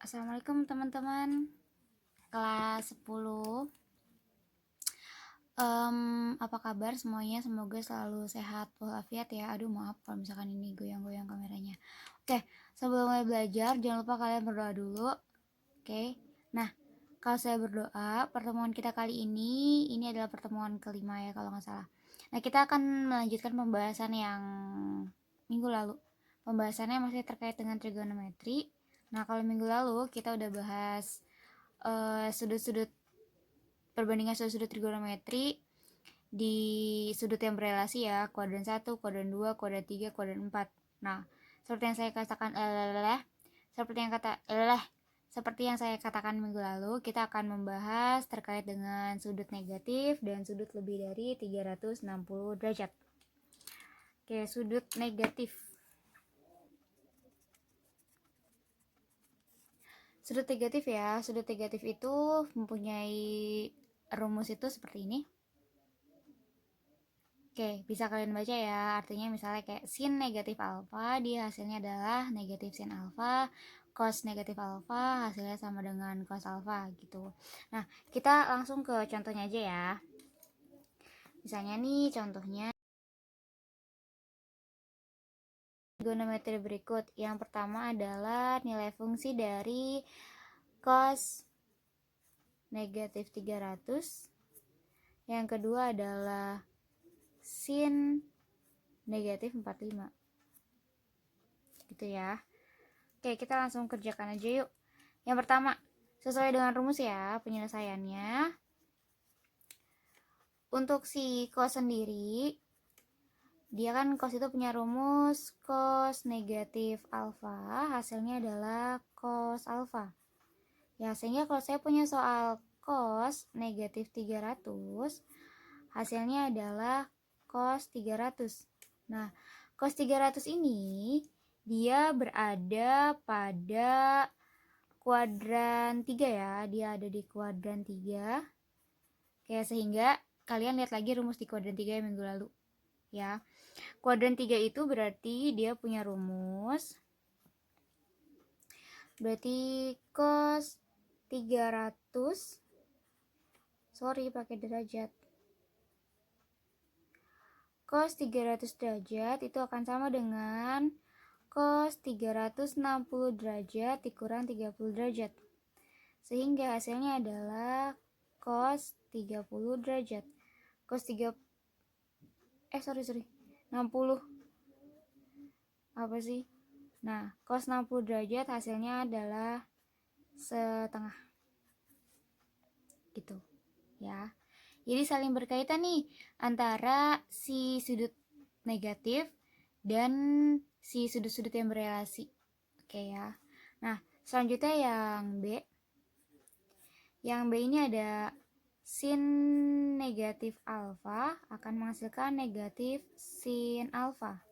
Assalamualaikum teman-teman kelas 10. Apa kabar semuanya? Semoga selalu sehat walafiat ya. Aduh maaf kalau misalkan ini goyang-goyang kameranya. Oke, sebelum mulai belajar jangan lupa kalian berdoa dulu. Oke. Nah, kalau saya berdoa, pertemuan kita kali ini adalah pertemuan kelima ya kalau nggak salah. Nah, kita akan melanjutkan pembahasan yang minggu lalu. Pembahasannya masih terkait dengan trigonometri. Nah, kalau minggu lalu kita udah bahas sudut-sudut perbandingan sudut-sudut trigonometri di sudut yang berelasi ya, kuadran 1, kuadran 2, kuadran 3, kuadran 4. Nah, seperti yang saya katakan seperti yang saya katakan minggu lalu, kita akan membahas terkait dengan sudut negatif dan sudut lebih dari 360 derajat. Oke, sudut negatif. Sudut negatif ya, sudut negatif itu mempunyai rumus itu seperti ini. Oke, bisa kalian baca ya. Artinya misalnya kayak sin negatif alfa, dia hasilnya adalah negatif sin alfa, cos negatif alfa hasilnya sama dengan cos alfa gitu. Nah, kita langsung ke contohnya aja ya. Misalnya nih contohnya trigonometri berikut. Yang pertama adalah nilai fungsi dari cos negatif 300. Yang kedua adalah sin negatif 45. Gitu ya. Oke, kita langsung kerjakan aja yuk. Yang pertama, sesuai dengan rumus ya penyelesaiannya. Untuk si cos sendiri, dia kan cos itu punya rumus cos negatif alfa, hasilnya adalah cos alfa. Ya, sehingga kalau saya punya soal cos negatif 300, hasilnya adalah cos 300. Nah, cos 300 ini dia berada pada kuadran 3 ya, dia ada di kuadran 3. Oke, sehingga kalian lihat lagi rumus di kuadran 3 yang minggu lalu ya. Kuadran 3 itu berarti dia punya rumus, berarti cos 300, sorry pakai derajat, cos 300 derajat itu akan sama dengan cos 360 derajat dikurang 30 derajat, sehingga hasilnya adalah cos 30 derajat. Cos 3 60 apa sih? Nah, cos 60 derajat hasilnya adalah setengah. Gitu ya. Jadi saling berkaitan nih antara si sudut negatif dan si sudut-sudut yang berelasi. Oke ya. Nah, selanjutnya yang B. Yang B ini ada sin negatif alfa akan menghasilkan negatif sin alfa.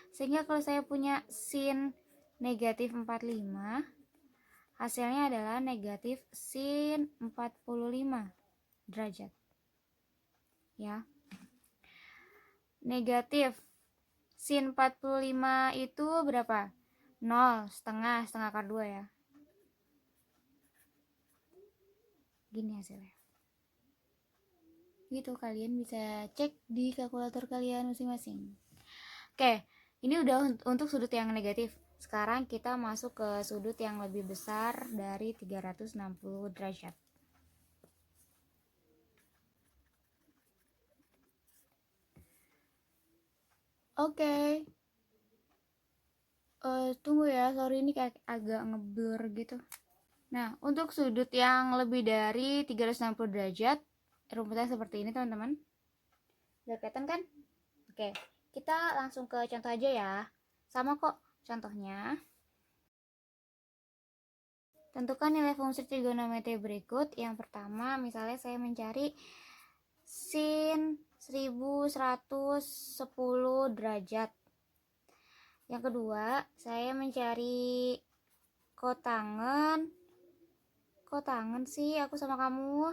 Sehingga kalau saya punya sin negatif 45, hasilnya adalah negatif sin 45 derajat. Ya. Negatif sin 45 itu berapa? 0, setengah akar 2 ya. Gini hasilnya. Gitu, kalian bisa cek di kalkulator kalian masing-masing. Oke, ini udah untuk sudut yang negatif. Sekarang kita masuk ke sudut yang lebih besar dari 360 derajat. Oke. Tunggu ya, sorry ini kayak agak ngeblur gitu. Nah, untuk sudut yang lebih dari 360 derajat, rumusnya seperti ini teman-teman. Udah kelihatan kan? Oke, kita langsung ke contoh aja ya. Sama kok contohnya. Tentukan nilai fungsi trigonometri berikut. Yang pertama, misalnya saya mencari sin 1110 derajat. Yang kedua, saya mencari kotangen. Kok tangan sih aku sama kamu?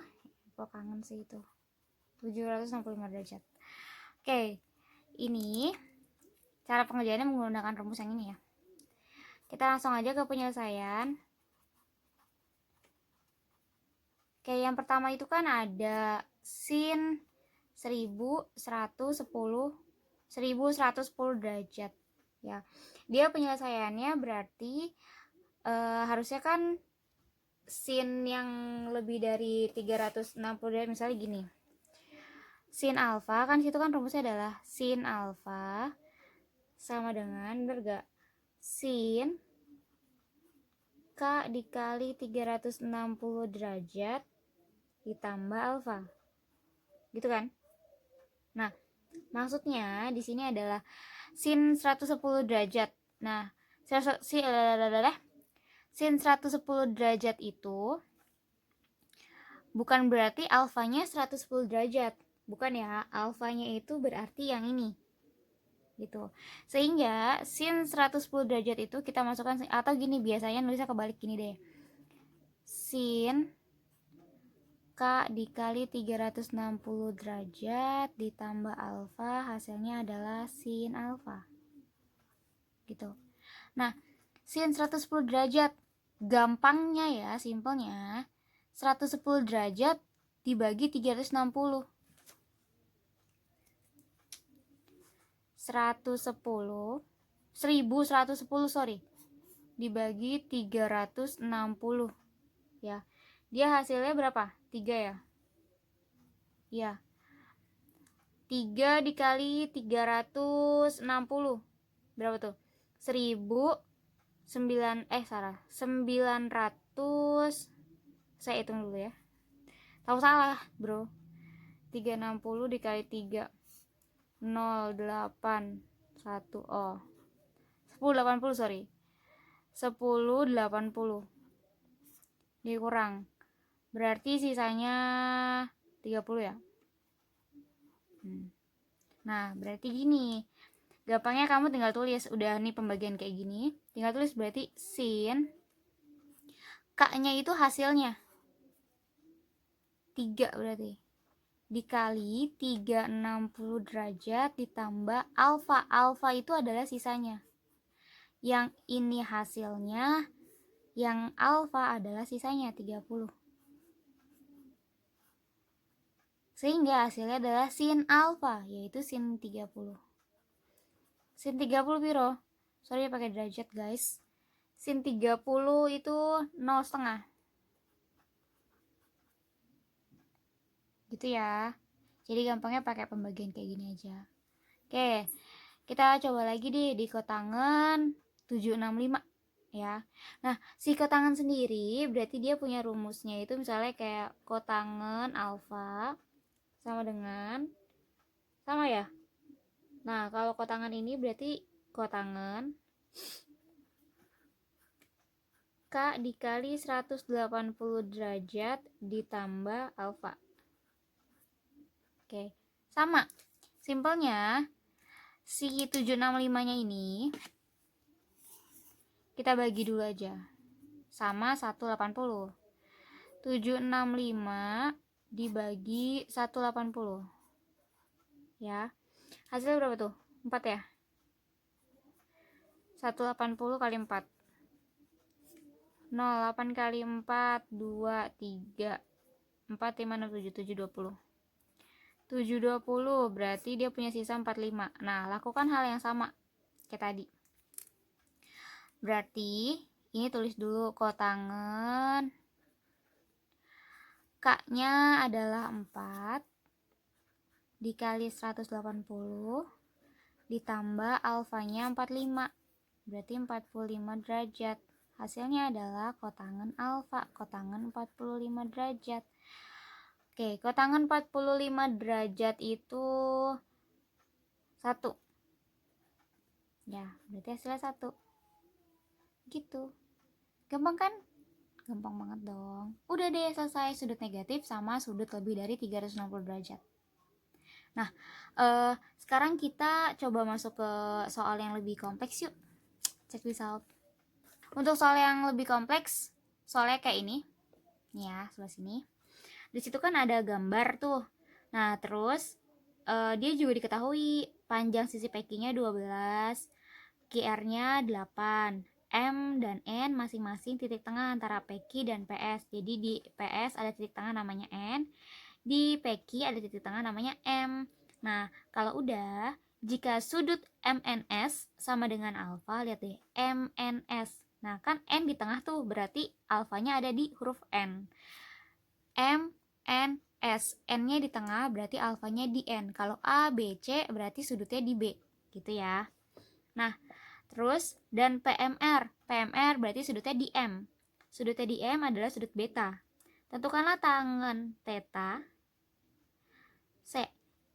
Kok kangen sih itu. 765 derajat. Oke, ini cara pengerjaannya menggunakan rumus yang ini ya. Kita langsung aja ke penyelesaian. Kayak yang pertama itu kan ada sin 1110 derajat ya. Dia penyelesaiannya berarti harusnya kan sin yang lebih dari 360 derajat, misalnya gini. Sin alfa kan situ kan rumusnya adalah sin alfa sama dengan, bener gak? Sin K dikali 360 derajat ditambah alfa. Gitu kan? Nah, maksudnya di sini adalah sin 110 derajat. Nah, sin 110 derajat itu bukan berarti alfanya 110 derajat. Bukan ya, alfanya itu berarti yang ini. Gitu. Sehingga sin 110 derajat itu kita masukkan, atau gini, biasanya nulisnya kebalik gini deh. Sin K dikali 360 derajat ditambah alfa, hasilnya adalah sin alfa. Gitu. Nah, sin 110 derajat, gampangnya ya, simpelnya 110 derajat dibagi 360. 1110 dibagi 360 ya. Dia hasilnya berapa? 3 ya? Iya. 3 dikali 360 berapa tuh? 900. Saya hitung dulu ya. Tahu salah, bro. 360 dikali 3 081 1080 sorry 1080 dikurang, berarti sisanya 30 ya. Nah, berarti gini, gampangnya kamu tinggal tulis, udah nih pembagian kayak gini, tinggal tulis berarti sin K nya itu hasilnya 3 berarti dikali 360 derajat ditambah alfa. Alfa itu adalah sisanya. Yang ini hasilnya, yang alfa adalah sisanya 30. Sehingga hasilnya adalah sin alfa, yaitu sin 30. Sin 30 piro? Sorry pakai derajat guys. Sin 30 itu 0,5. Gitu ya. Jadi gampangnya pakai pembagian kayak gini aja. Oke, kita coba lagi deh di kotangan 765 ya. Nah, si kotangan sendiri berarti dia punya rumusnya itu misalnya kayak kotangan alfa sama dengan sama ya. Nah, kalau kotangan ini berarti kotangan K dikali 180 derajat ditambah alfa. Oke, sama. Simpelnya si 765-nya ini kita bagi dulu aja. Sama 180. 765 dibagi 180. Ya. Hasilnya berapa tuh? 4 ya? 180 kali 4. 0, 8 kali 4, 2, 3, 4, 5, 6, 7, 7, 20. 720 berarti dia punya sisa 45. Nah, lakukan hal yang sama kayak tadi. Berarti ini tulis dulu kotangan K-nya adalah 4 dikali 180 ditambah alfanya 45. Berarti 45 derajat. Hasilnya adalah kotangan alfa, kotangan 45 derajat. Oke, kotangan 45 derajat itu 1. Ya, berarti hasilnya 1. Gitu. Gampang kan? Gampang banget dong. Udah deh selesai sudut negatif sama sudut lebih dari 360 derajat. Nah, sekarang kita coba masuk ke soal yang lebih kompleks yuk. Check this out. Untuk soal yang lebih kompleks, soalnya kayak ini. Nih ya, sebelah sini. Di situ kan ada gambar tuh. Nah, terus dia juga diketahui panjang sisi packingnya 12, QR-nya 8, M dan N masing-masing titik tengah antara PQ dan PS. Jadi di PS ada titik tengah namanya N, di PQ ada titik tengah namanya M. Nah, kalau udah, jika sudut MNS sama dengan alfa, lihat deh, MNS. Nah, kan N di tengah tuh, berarti alfanya ada di huruf N. MNS, N-nya di tengah, berarti alfanya di N. Kalau A, B, C, berarti sudutnya di B, gitu ya. Nah, terus, dan PMR. PMR berarti sudutnya di M. Sudutnya di M adalah sudut beta. Tentukanlah tangen theta.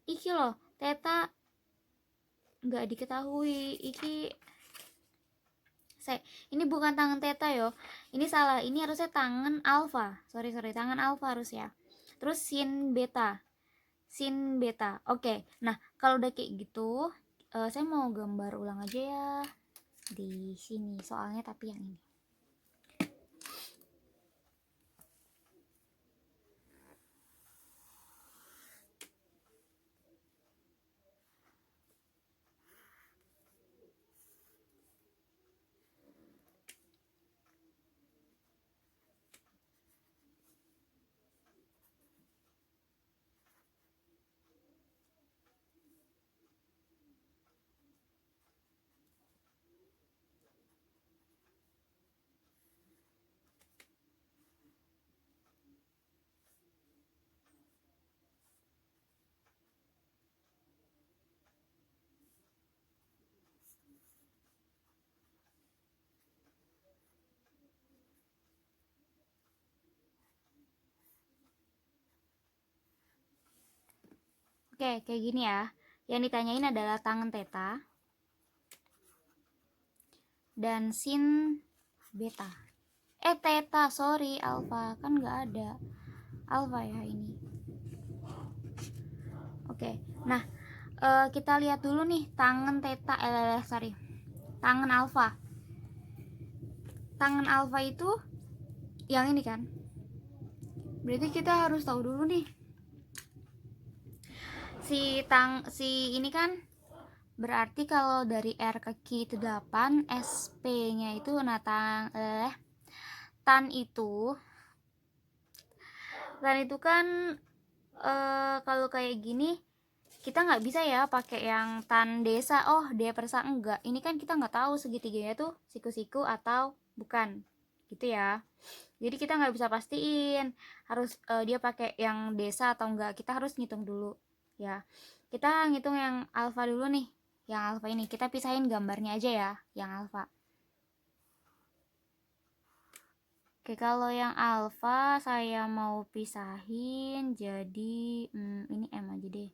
Iki loh, theta nggak diketahui. Ini bukan tangen theta yo. Ini salah. Ini harusnya tangen alfa. Sorry, tangen alfa harus ya. Terus sin beta. Sin beta. Oke. Nah, kalau udah kayak gitu, saya mau gambar ulang aja ya di sini soalnya, tapi yang ini. Oke, kayak gini ya. Yang ditanyain adalah tangen theta dan sin beta. Theta, sorry, alfa. Kan nggak ada alfa ya ini. Oke, nah kita lihat dulu nih tangen theta, tangen alfa. Tangen alfa itu yang ini kan. Berarti kita harus tahu dulu nih. Si ini kan berarti kalau dari R ke Q itu 8, SP-nya itu tan itu kan kalau kayak gini kita nggak bisa ya pakai yang tan desa, D persa, enggak. Ini kan kita nggak tahu segitiganya tuh siku-siku atau bukan, gitu ya. Jadi kita nggak bisa pastiin harus dia pakai yang desa atau enggak. Kita harus ngitung dulu ya. Kita ngitung yang alfa dulu nih. Yang alfa ini kita pisahin gambarnya aja ya, yang alfa. Oke, kalau yang alfa saya mau pisahin jadi ini M aja deh.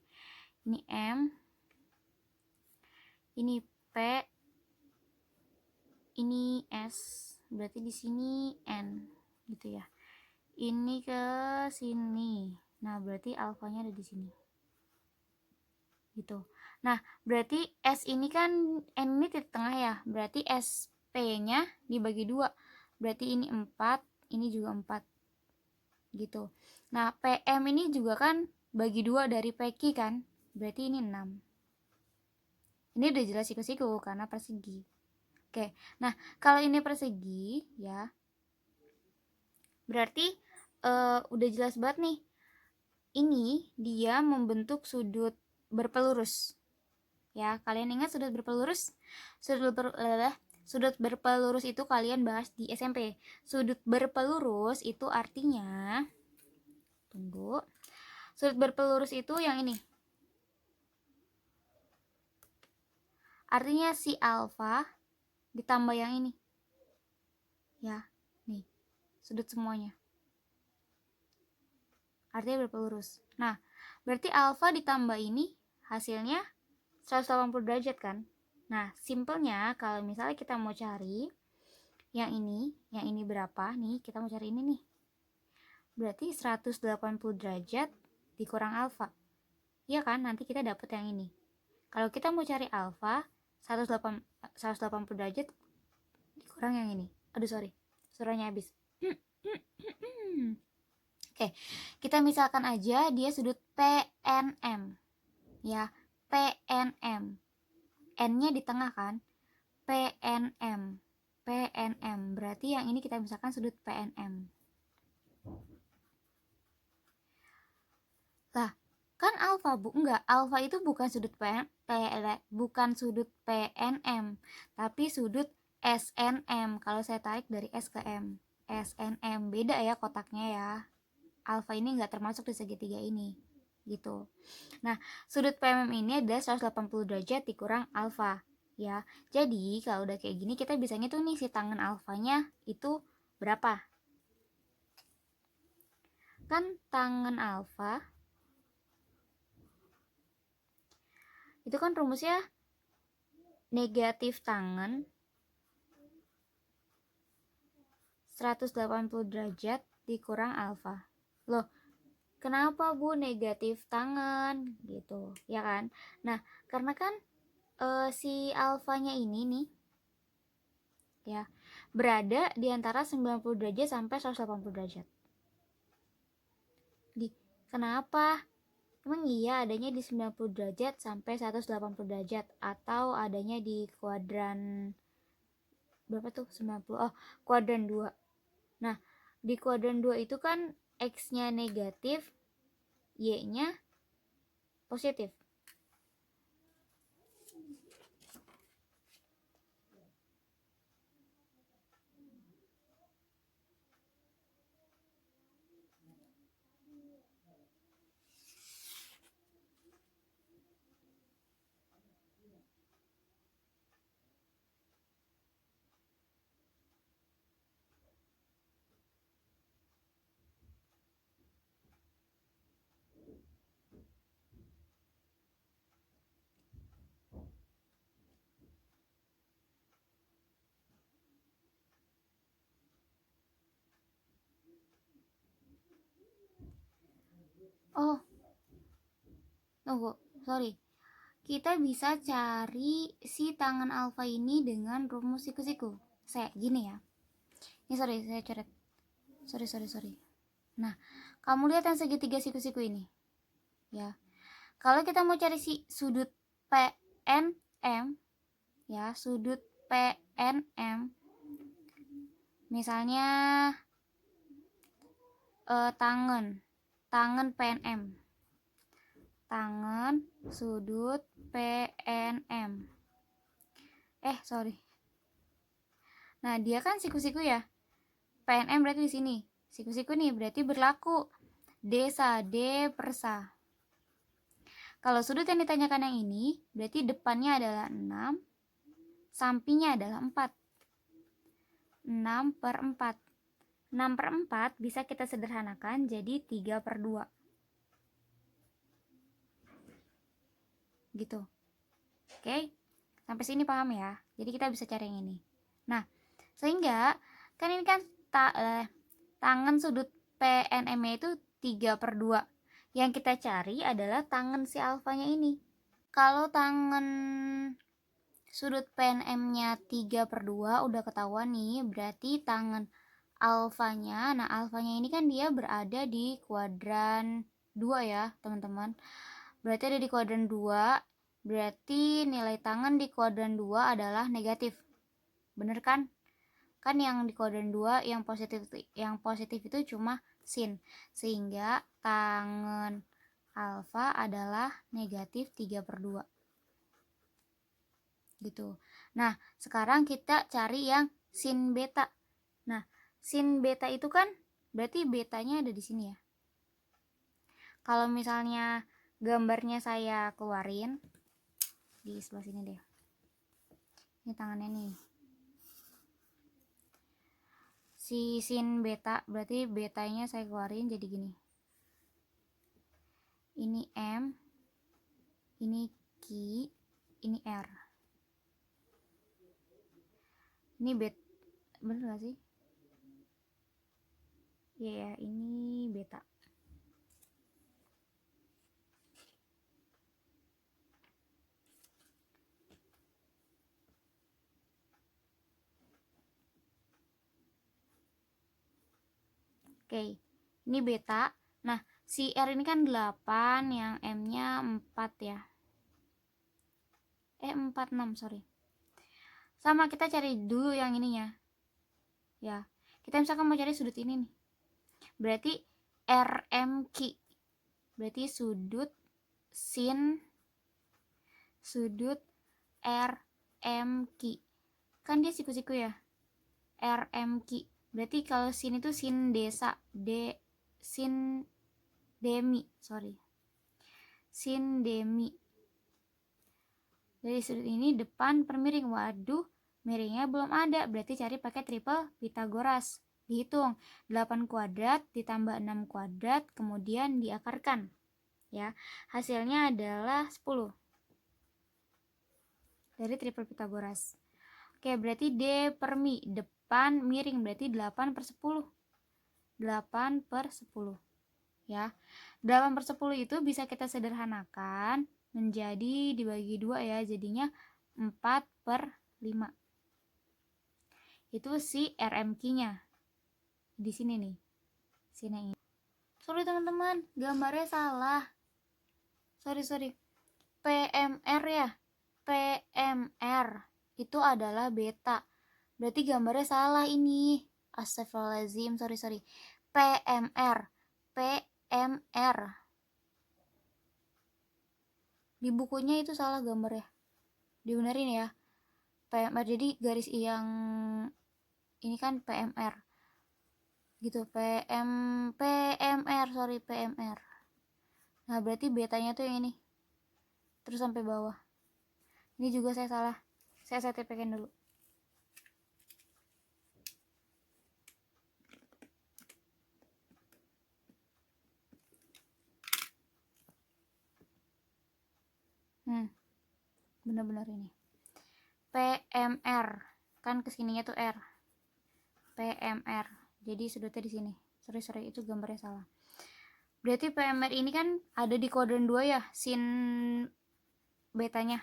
Ini M, ini P, ini S, berarti di sini N, gitu ya. Ini ke sini. Nah, berarti alfanya ada di sini. Gitu. Nah, berarti S ini kan N ini titik tengah ya. Berarti SP-nya dibagi 2. Berarti ini 4, ini juga 4. Gitu. Nah, PM ini juga kan bagi 2 dari PQ kan. Berarti ini 6. Ini udah jelas siku-siku karena persegi. Oke. Nah, kalau ini persegi ya, berarti udah jelas banget nih. Ini dia membentuk sudut berpelurus. Ya, kalian ingat sudut berpelurus? Sudut berpelurus itu kalian bahas di SMP. Sudut berpelurus itu artinya, tunggu. Sudut berpelurus itu yang ini. Artinya si alfa ditambah yang ini. Ya, nih. Sudut semuanya. Artinya berpelurus. Nah, berarti alfa ditambah ini hasilnya 180 derajat kan? Nah, simpelnya kalau misalnya kita mau cari yang ini berapa nih? Kita mau cari ini nih. Berarti 180 derajat dikurang alfa. Iya kan? Nanti kita dapat yang ini. Kalau kita mau cari alfa, 180 derajat dikurang yang ini. Aduh, sorry. Suaranya habis. Oke, kita misalkan aja dia sudut PNM. Ya, PNM. N-nya di tengah kan? PNM. PNM. Berarti yang ini kita misalkan sudut PNM. Lah, kan alfa Bu, enggak, alfa itu bukan sudut PNM, tapi sudut SNM. Kalau saya tarik dari S ke M, SNM beda ya kotaknya ya. Alfa ini enggak termasuk di segitiga ini, gitu. Nah, sudut PMM ini adalah 180 derajat dikurang alfa, ya. Jadi kalau udah kayak gini kita bisa ngitung nih si tangan alfanya itu berapa. Kan tangan alfa itu kan rumusnya negatif tangan 180 derajat dikurang alfa. Loh, kenapa Bu negatif tangan gitu, ya kan? Nah, karena kan si alfanya ini nih ya berada di antara 90 derajat sampai 180 derajat. Kenapa? Emang iya adanya di 90 derajat sampai 180 derajat atau adanya di kuadran berapa tuh 90? Oh, kuadran 2. Nah, di kuadran 2 itu kan X-nya negatif, Y-nya positif. Oh, tunggu, sorry. Kita bisa cari si tangan alfa ini dengan rumus siku-siku. Saya gini ya. Ini sorry, saya coret. Sorry. Nah, kamu lihat yang segitiga siku-siku ini. Ya. Kalau kita mau cari si sudut PNM, ya, sudut PNM. Misalnya tangan PNM. Tangan sudut PNM. Sorry. Nah, dia kan siku-siku ya. PNM berarti di sini. Siku-siku nih berarti berlaku D D per sa. Kalau sudut yang ditanyakan yang ini, berarti depannya adalah 6, sampingnya adalah 4. 6 per 4. 6 per 4 bisa kita sederhanakan jadi 3 per 2. Gitu. Oke? Sampai sini paham ya? Jadi kita bisa cari yang ini. Nah, sehingga kan ini kan tangan sudut PNM-nya itu 3 per 2. Yang kita cari adalah tangan si alfanya ini. Kalau tangan sudut PNM-nya 3 per 2 udah ketahuan nih, berarti tangan alfanya, nah alfanya ini kan dia berada di kuadran 2 ya teman-teman. Berarti ada di kuadran 2, berarti nilai tangan di kuadran 2 adalah negatif. Bener kan? Kan yang di kuadran 2 yang positif itu cuma sin. Sehingga tangan alfa adalah negatif 3 per 2. Gitu. Nah, sekarang kita cari yang sin beta. Nah, sin beta itu kan berarti betanya ada di sini ya. Kalau misalnya gambarnya saya keluarin di sebelah sini deh. Ini tangannya nih. Si sin beta berarti betanya saya keluarin jadi gini. Ini M, ini Q, ini R. Ini bener gak sih? Ya, ini beta. Oke, ini beta. Nah, si R ini kan 8, yang M-nya 4 ya. 46, sorry. Sama, kita cari dulu yang ininya. Ya, kita misalkan mau cari sudut ini nih. Berarti RMQ. Berarti sudut sin sudut RMQ. Kan dia siku-siku ya. RMQ. Berarti kalau sin itu sin desa, sin demi, sorry. Sin demi. Dari sudut ini depan per miring. Waduh, miringnya belum ada. Berarti cari pakai triple Pitagoras. Dihitung 8 kuadrat ditambah 6 kuadrat, kemudian diakarkan. Ya, hasilnya adalah 10. Dari triple Pitagoras. Oke, berarti D per mi. Depan miring berarti 8 per 10. 8 per 10. Ya, 8 per 10 itu bisa kita sederhanakan menjadi dibagi 2 ya, jadinya 4 per 5. Itu si RMQ-nya. Di sini nih. Sini ini. Sorry teman-teman, gambarnya salah. Sorry. PMR ya. PMR itu adalah beta. Berarti gambarnya salah ini. Astagfirullahaladzim, sorry. PMR. PMR. Di bukunya itu salah gambarnya. Dibenerin ya. PMR, jadi garis yang ini kan PMR. Gitu, PMR. Nah, berarti betanya tuh yang ini. Terus sampai bawah. Ini juga saya salah. Saya TP-kan dulu. Benar-benar ini. PMR. Kan kesininya tuh R. PMR. Jadi sudutnya di sini. Sorry, itu gambarnya salah. Berarti PMR ini kan ada di kuadran 2 ya, sin betanya.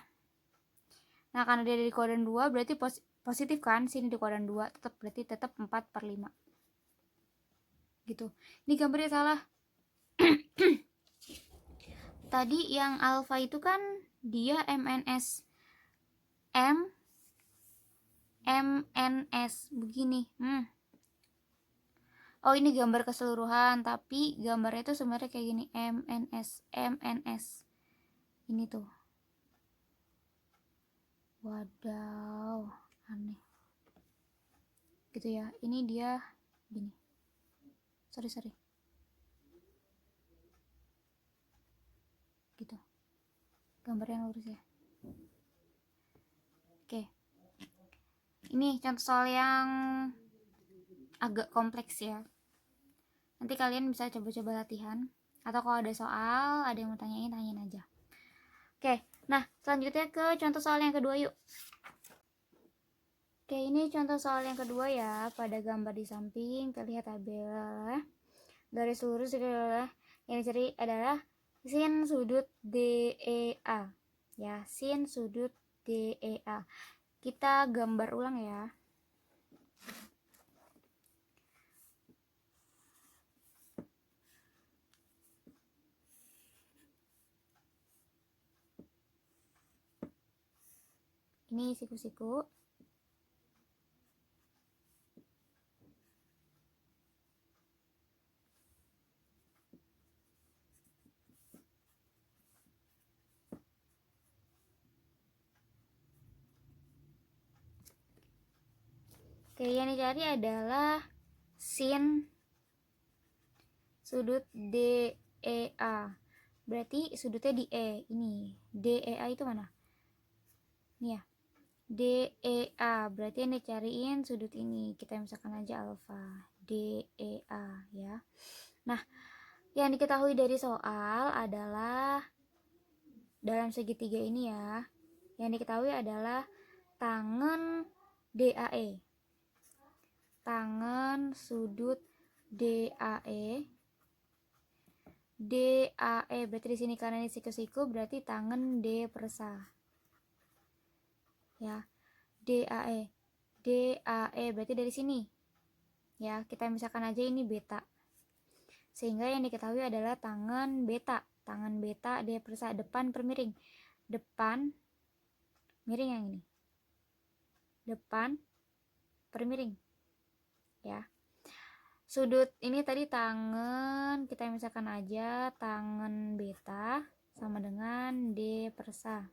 Nah, karena dia ada di kuadran 2 berarti positif kan, sini di kuadran 2, berarti tetap 4 per 5. Gitu. Ini gambarnya salah. Tadi yang alfa itu kan dia MNS. MNS begini. Oh, ini gambar keseluruhan, tapi gambarnya itu sebenarnya kayak gini, MNS. Ini tuh. Wadaw, aneh. Gitu ya. Ini dia gini. Sorry. Gitu. Gambarnya lurus ya. Oke. Ini contoh soal yang agak kompleks ya. Nanti kalian bisa coba-coba latihan. Atau kalau ada soal, ada yang mau tanyain aja. Oke, nah selanjutnya ke contoh soal yang kedua yuk. Oke, ini contoh soal yang kedua ya. Pada gambar di samping terlihat tabel garis lurus yang dicari adalah sin sudut DEA. Ya, sin sudut DEA. Kita gambar ulang ya. Ini siku-siku. Oke, yang dicari adalah sin sudut DEA. Berarti sudutnya di E. Ini DEA itu mana? Ini ya. DEA. Berarti yang dicariin sudut ini. Kita misalkan aja alfa. DEA ya. Nah, yang diketahui dari soal adalah dalam segitiga ini ya. Yang diketahui adalah tangen DAE. Tangen sudut DAE. DAE berarti di sini karena ini siku-siku berarti tangen D persa. Ya. DAE. DAE berarti dari sini. Ya, kita misalkan aja ini beta. Sehingga yang diketahui adalah tangen beta. Tangen beta D persa depan per miring. Depan miring yang ini. depan per miring ya. Sudut ini tadi tangen, kita misalkan aja tangen beta sama dengan D per sa.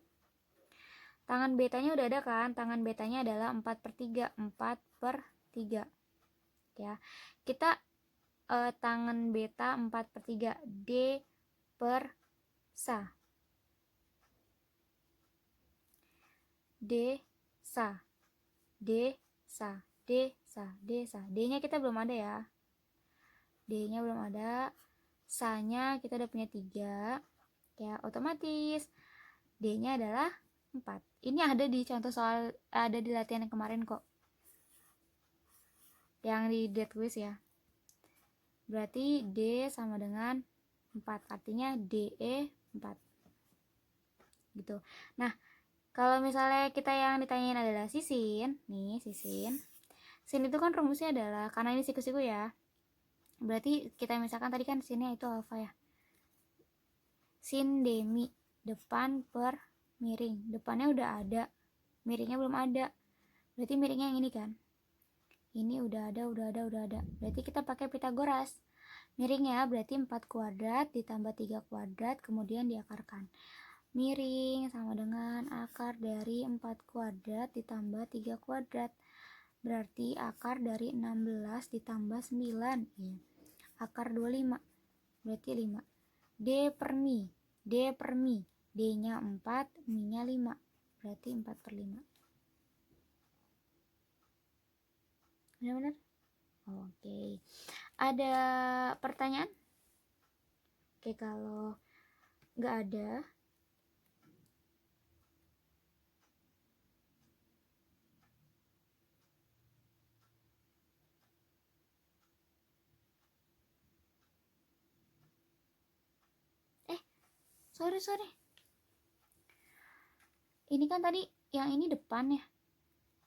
Tangan betanya udah ada kan? Tangan betanya adalah 4/3, 4/3 ya. Kita tangan beta 4/3, D per sa. D sa. D sa. D sa. D sa. D-nya kita belum ada ya. D-nya belum ada. Sa-nya kita udah punya 3. Ya, otomatis D-nya adalah 4. Ini ada di contoh soal, ada di latihan yang kemarin kok. Yang di dead quiz ya. Berarti D sama dengan 4. Artinya DE 4. Gitu. Nah, kalau misalnya kita yang ditanyain adalah sisin, nih sisin. Sin itu kan rumusnya adalah, karena ini siku-siku ya. Berarti kita misalkan tadi kan sinnya itu alfa ya. Sin demi depan per miring. Depannya udah ada, miringnya belum ada. Berarti miringnya yang ini kan. Ini udah ada. Berarti kita pakai Pitagoras. Miringnya berarti 4 kuadrat ditambah 3 kuadrat kemudian diakarkan. Miring sama dengan akar dari 4 kuadrat ditambah 3 kuadrat. Berarti akar dari 16 ditambah 9. Ya. Akar 25. Berarti 5. D per mi. D per mi. D-nya 4, mi-nya 5. Berarti 4/5. Benar-benar? Oke. Ada pertanyaan? Oke, kalau nggak ada, sorry. Ini kan tadi yang ini depan ya.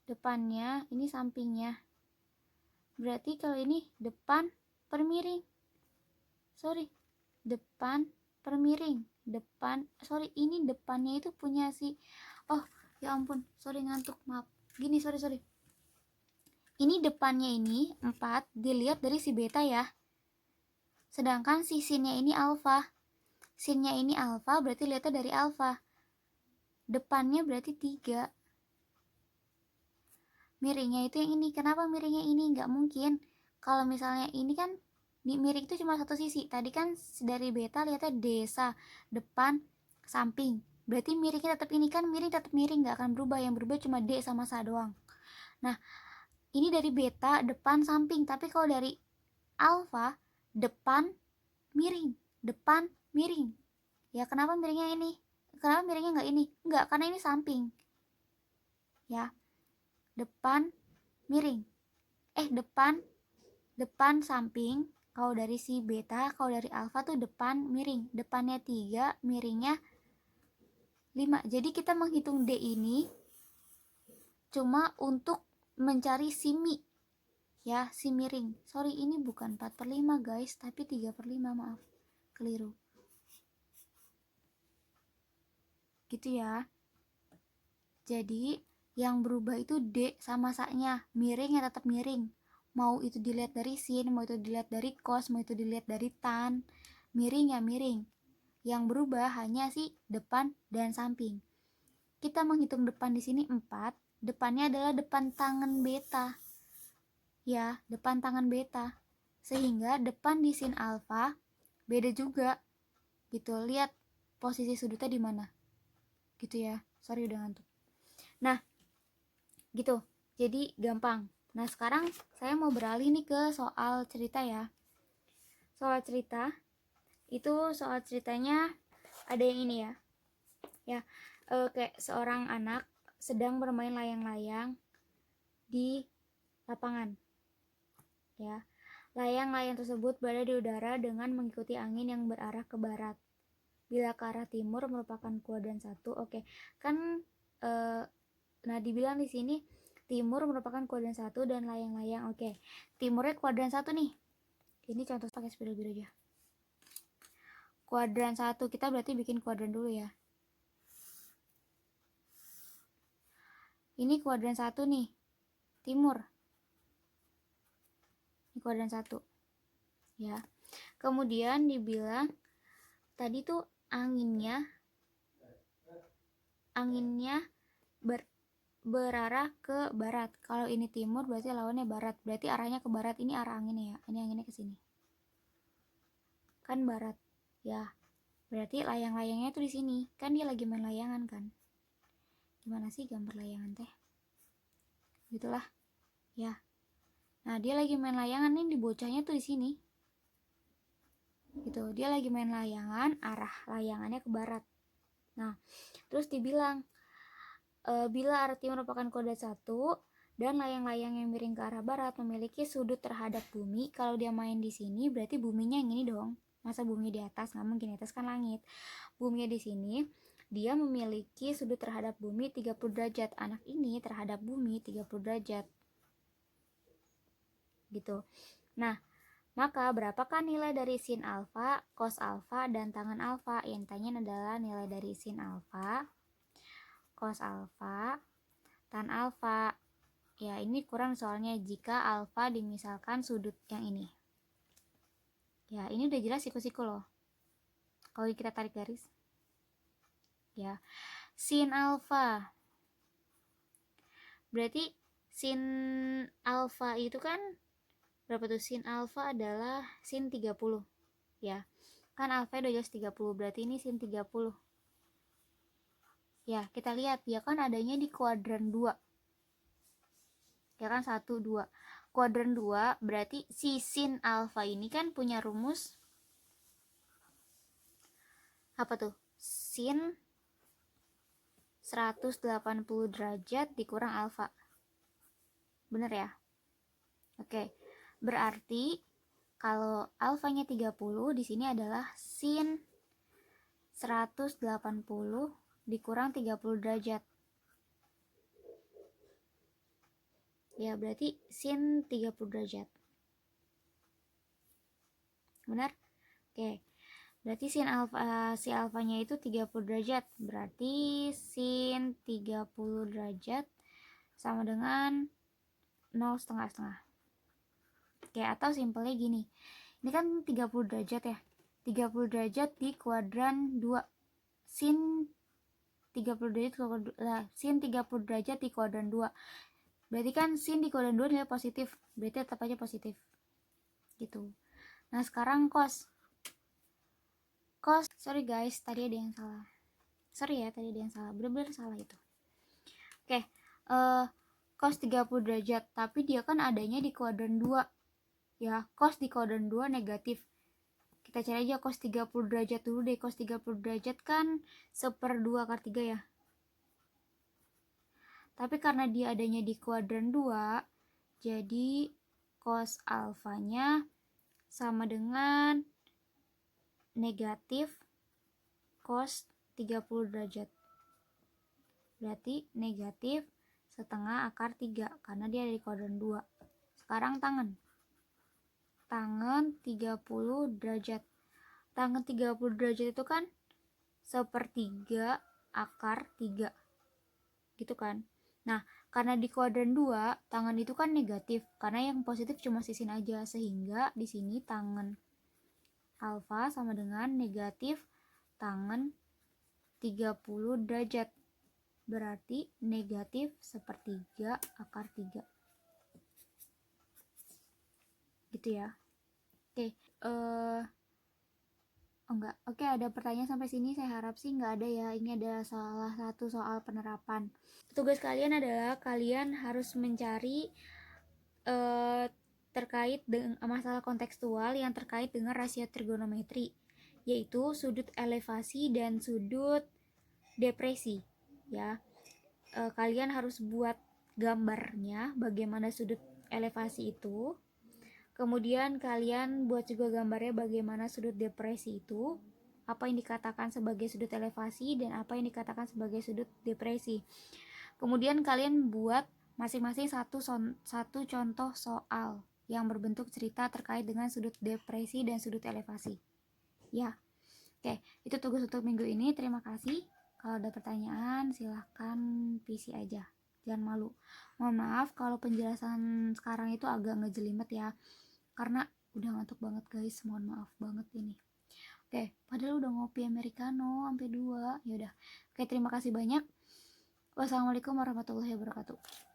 Depannya, ini sampingnya. Berarti kalau ini depan per miring. Sorry. Depan per miring. Ini depannya itu punya si, oh ya ampun, sorry ngantuk, maaf. Gini, sorry. Ini depannya ini 4 dilihat dari si beta ya. Sedangkan si sinnya ini alfa. Sinnya ini alfa berarti lihatnya dari alfa. Depannya berarti 3. Miringnya itu yang ini. Kenapa miringnya ini? Nggak mungkin. Kalau misalnya ini kan miring itu cuma satu sisi. Tadi kan dari beta lihatnya desa, depan, samping. Berarti miringnya tetap ini kan, miring tetap miring, nggak akan berubah. Yang berubah cuma D sama sa doang. Nah, ini dari beta, depan, samping. Tapi kalau dari alfa, depan, miring. Depan, miring. Ya, kenapa miringnya ini? Kenapa miringnya nggak ini? Nggak, karena ini samping. Ya, depan, miring. Depan samping. Kalau dari si beta, kalau dari alfa tuh depan miring. Depannya 3, miringnya 5. Jadi kita menghitung D ini cuma untuk mencari si mi. Ya, si miring. Sorry, ini bukan 4/5 guys, tapi 3/5, maaf. Keliru. Gitu ya. Jadi, yang berubah itu D sama sa-nya. Miringnya tetap miring. Mau itu dilihat dari sin, mau itu dilihat dari cos, mau itu dilihat dari tan, miring ya miring. Yang berubah hanya si depan dan samping. Kita menghitung depan di sini 4, depannya adalah depan tangan beta. Ya, depan tangan beta. Sehingga depan di sin alfa beda juga. Gitu, lihat posisi sudutnya di mana. Gitu ya. Sorry udah ngantuk. Nah, gitu. Jadi gampang. Nah, sekarang saya mau beralih nih ke soal cerita ya. Soal cerita itu, soal ceritanya ada yang ini ya. Ya, kayak seorang anak sedang bermain layang-layang di lapangan. Ya. Layang-layang tersebut berada di udara dengan mengikuti angin yang berarah ke barat. Bila ke arah timur merupakan kuadran 1. Oke. Kan nah dibilang di sini timur merupakan kuadran 1 dan layang-layang. Oke. Timurnya kuadran 1 nih. Ini contoh pakai spidol biru aja. Kuadran 1, kita berarti bikin kuadran dulu ya. Ini kuadran 1 nih, timur. Ini kuadran 1. Ya. Kemudian dibilang tadi tuh anginnya berarah ke barat. Kalau ini timur berarti lawannya barat. Berarti arahnya ke barat. Ini arah anginnya ya. Ini anginnya ke sini. Kan barat. Ya. Berarti layang-layangnya tuh di sini. Kan dia lagi main layangan kan. Gimana sih gambar layangan teh? Gitulah. Ya. Nah, dia lagi main layangan nih, di bocahnya tuh di sini. Gitu. Dia lagi main layangan, arah layangannya ke barat. Nah, terus dibilang bila arah timur merupakan kuadrat 1 dan layang-layang yang miring ke arah barat memiliki sudut terhadap bumi, kalau dia main di sini berarti buminya yang ini dong. Masa bumi di atas? Nggak mungkin, di atas kan langit. Buminya di sini, dia memiliki sudut terhadap bumi 30 derajat. Anak ini terhadap bumi 30 derajat. Gitu. Nah, maka berapakah nilai dari sin alfa, cos alfa, dan tangen alfa? Yang ditanya adalah nilai dari sin alfa, cos alfa, tan alfa. Ya, ini kurang soalnya jika alfa dimisalkan sudut yang ini. Ya, ini udah jelas siku-siku loh. Kalau kita tarik garis. Ya, sin alfa. Berarti sin alfa itu kan berapa tuh? Sin alfa adalah sin 30. Ya. Kan alfa udah jelas 30, berarti ini sin 30. Ya, kita lihat ya kan adanya di kuadran 2. Ya kan 1 2. Kuadran 2 berarti si sin alfa ini kan punya rumus apa tuh? Sin 180 derajat dikurang alfa. Bener ya? Oke. Berarti kalau alfanya 30 di sini adalah sin 180 dikurang 30 derajat. Ya, berarti sin 30 derajat. Benar? Oke. Berarti sin alfa, si alfanya itu 30 derajat. Berarti sin 30 derajat sama dengan 0 setengah. Oke, atau simpelnya gini. Ini kan 30 derajat ya. 30 derajat di kuadran 2. Sin 30 derajat di kuadran 2. Berarti kan sin di kuadran 2 nilai positif. Berarti tetap aja positif. Gitu. Nah, sekarang cos. Sorry guys, tadi ada yang salah. Sorry ya, tadi ada yang salah. Bener-bener salah itu. Oke, cos 30 derajat, tapi dia kan adanya di kuadran 2. Ya, cos di kuadran 2 negatif. Kita cari aja cos 30 derajat dulu deh. Cos 30 derajat kan 1/2 akar 3 ya. Tapi karena dia adanya di kuadran 2, jadi cos alfanya sama dengan negatif cos 30 derajat. Berarti negatif setengah akar 3 karena dia ada di kuadran 2. Sekarang tangen. Tangen 30 derajat. Tangen 30 derajat itu kan 1/3 akar 3. Gitu kan. Nah, karena di kuadran 2, tangen itu kan negatif. Karena yang positif cuma sisin aja. Sehingga di sini tangen alfa sama dengan negatif tangen 30 derajat. Berarti negatif 1/3 akar 3. Gitu ya. Oke, enggak. Oke, ada pertanyaan sampai sini. Saya harap sih nggak ada ya. Ini ada salah satu soal penerapan. Tugas kalian adalah kalian harus mencari terkait dengan masalah kontekstual yang terkait dengan rasio trigonometri, yaitu sudut elevasi dan sudut depresi. Ya, kalian harus buat gambarnya bagaimana sudut elevasi itu. Kemudian kalian buat juga gambarnya bagaimana sudut depresi itu, apa yang dikatakan sebagai sudut elevasi dan apa yang dikatakan sebagai sudut depresi. Kemudian kalian buat masing-masing satu contoh soal yang berbentuk cerita terkait dengan sudut depresi dan sudut elevasi. Ya, oke, itu tugas untuk minggu ini. Terima kasih. Kalau ada pertanyaan silahkan PC aja. jangan malu. Mohon maaf kalau penjelasan sekarang itu agak ngejelimet ya, karena udah ngantuk banget guys, mohon maaf banget ini. Oke, padahal udah ngopi americano sampai 2. Ya udah. Oke, terima kasih banyak. Wassalamualaikum warahmatullahi wabarakatuh.